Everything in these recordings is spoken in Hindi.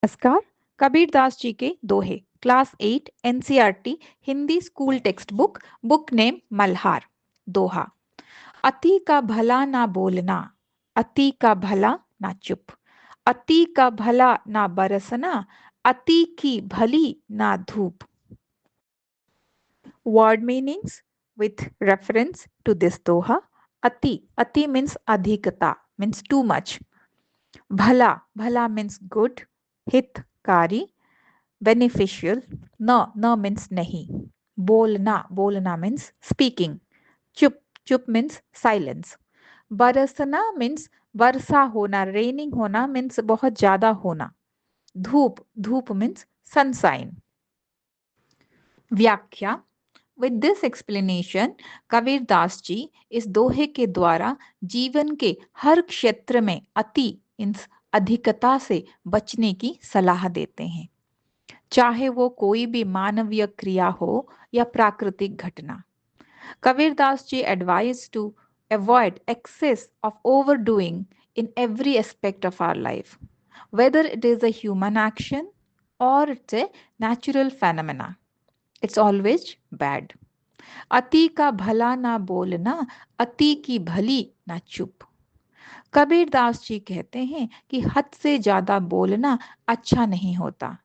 नमस्कार। कबीरदास जी के दोहे class 8 NCERT Hindi school text book book name Malhar. दोहा। अति का भला ना बोलना, अति का भला ना चुप, अति का भला ना बरसना, अति की भली ना धूप। Word meanings with reference to this doha. Ati means adhikata, means too much. Bhala means good, hitkari, beneficial. Na means nahi. Bolna means speaking. Chup means silence. Barsana means वर्षा होना, raining होना means बहुत ज्यादा होना. धूप means sunshine. व्याख्या। With this explanation Kabir Das जी इस दोहे के द्वारा जीवन के हर क्षेत्र में अति मीन्स अधिकता से बचने की सलाह देते हैं, चाहे वो कोई भी मानवीय क्रिया हो या प्राकृतिक घटना। Kabir Das ji advise to avoid excess of overdoing in every aspect of our life, whether it is a human action or it's a natural phenomena. It's always bad. अति का भला ना बोलना, अति की भली ना चुप। कबीर दास जी कहते हैं कि हद से ज्यादा बोलना अच्छा नहीं होता।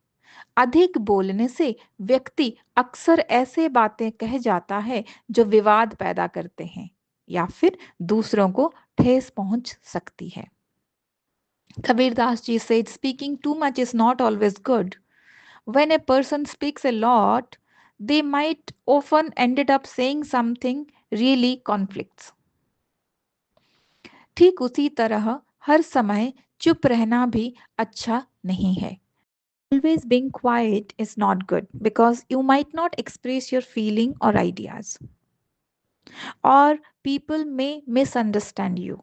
अधिक बोलने से व्यक्ति अक्सर ऐसे बातें कह जाता है जो विवाद पैदा करते हैं या फिर दूसरों को ठेस पहुंच सकती है। कबीर दास जी said speaking too much is not always good. When a person speaks a lot, they might often ended up saying something really conflicts. ठीक उसी तरह हर समय चुप रहना भी अच्छा नहीं है. Always being quiet is not good because you might not express your feeling or ideas. Or people may misunderstand you.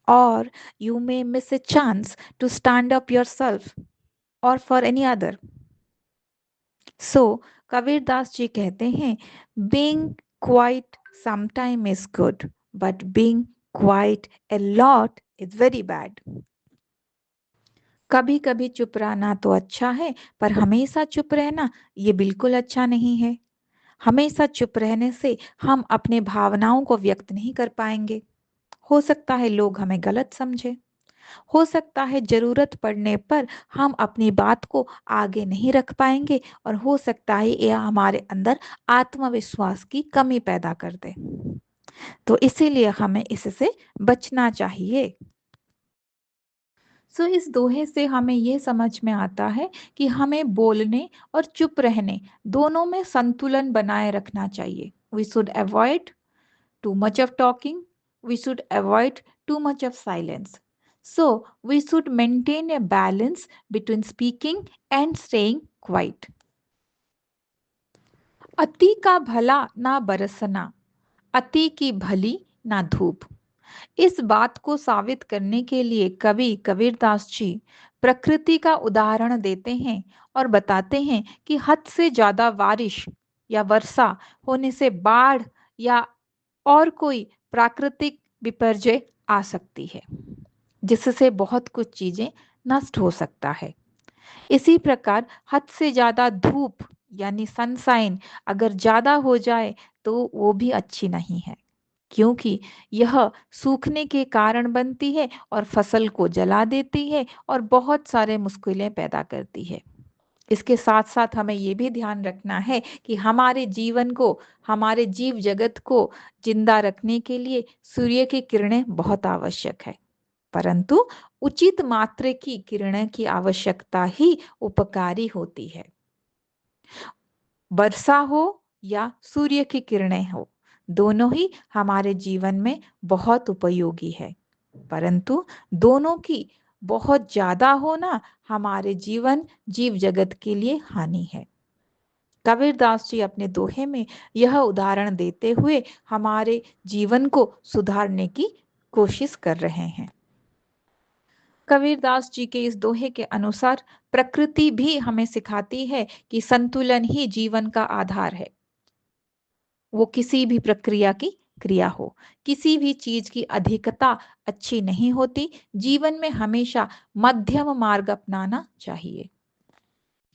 Or you may miss a chance to stand up yourself or for any other. So, Kabir Das ji कहते हैं, being quiet sometime is good, but being quiet a lot is very bad. कभी कभी चुप रहना तो अच्छा है, पर हमेशा चुप रहना ये बिल्कुल अच्छा नहीं है। हमेशा चुप रहने से हम अपने भावनाओं को व्यक्त नहीं कर पाएंगे। हो सकता है लोग हमें गलत समझे। हो सकता है जरूरत पड़ने पर हम अपनी बात को आगे नहीं रख पाएंगे और हो सकता है यह हमारे अंदर आत्मविश्वास की कमी पैदा कर दे। तो इसीलिए हमें इससे बचना चाहिए। इस दोहे से हमें यह समझ में आता है कि हमें बोलने और चुप रहने दोनों में संतुलन बनाए रखना चाहिए। We should avoid too much of talking, we should avoid too much of silence. So, we should maintain a balance between speaking and staying quiet. अति का भला ना बरसना, अति की भली ना धूप। इस बात को साबित करने के लिए कवि कबीरदास जी प्रकृति का उदाहरण देते हैं और बताते हैं कि हद से ज्यादा बारिश या वर्षा होने से बाढ़ या और कोई प्राकृतिक विपर्यय आ सकती है, जिससे बहुत कुछ चीजें नष्ट हो सकता है। इसी प्रकार हद से ज्यादा धूप यानी सनशाइन अगर ज्यादा हो जाए तो वो भी अच्छी नहीं है, क्योंकि यह सूखने के कारण बनती है और फसल को जला देती है और बहुत सारे मुश्किलें पैदा करती है। इसके साथ साथ हमें ये भी ध्यान रखना है कि हमारे जीवन को, हमारे जीव जगत को जिंदा रखने के लिए सूर्य की किरणें बहुत आवश्यक है, परंतु उचित मात्रा की किरणें की आवश्यकता ही उपकारी होती है। वर्षा हो या सूर्य की किरणें हो, दोनों ही हमारे जीवन में बहुत उपयोगी है, परंतु दोनों की बहुत ज्यादा होना हमारे जीवन जीव जगत के लिए हानि है। कबीरदास जी अपने दोहे में यह उदाहरण देते हुए हमारे जीवन को सुधारने की कोशिश कर रहे हैं। कबीरदास जी के इस दोहे के अनुसार प्रकृति भी हमें सिखाती है कि संतुलन ही जीवन का आधार है। वो किसी भी प्रक्रिया की क्रिया हो, किसी भी चीज की अधिकता अच्छी नहीं होती। जीवन में हमेशा मध्यम मार्ग अपनाना चाहिए।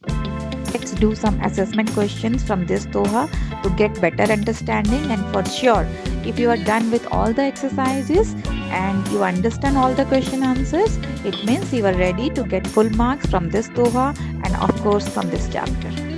Let's do some assessment questions from this Doha to get better understanding. And for sure, if you are done with all the exercises and you understand all the question answers, it means you are ready to get full marks from this Doha and of course from this chapter.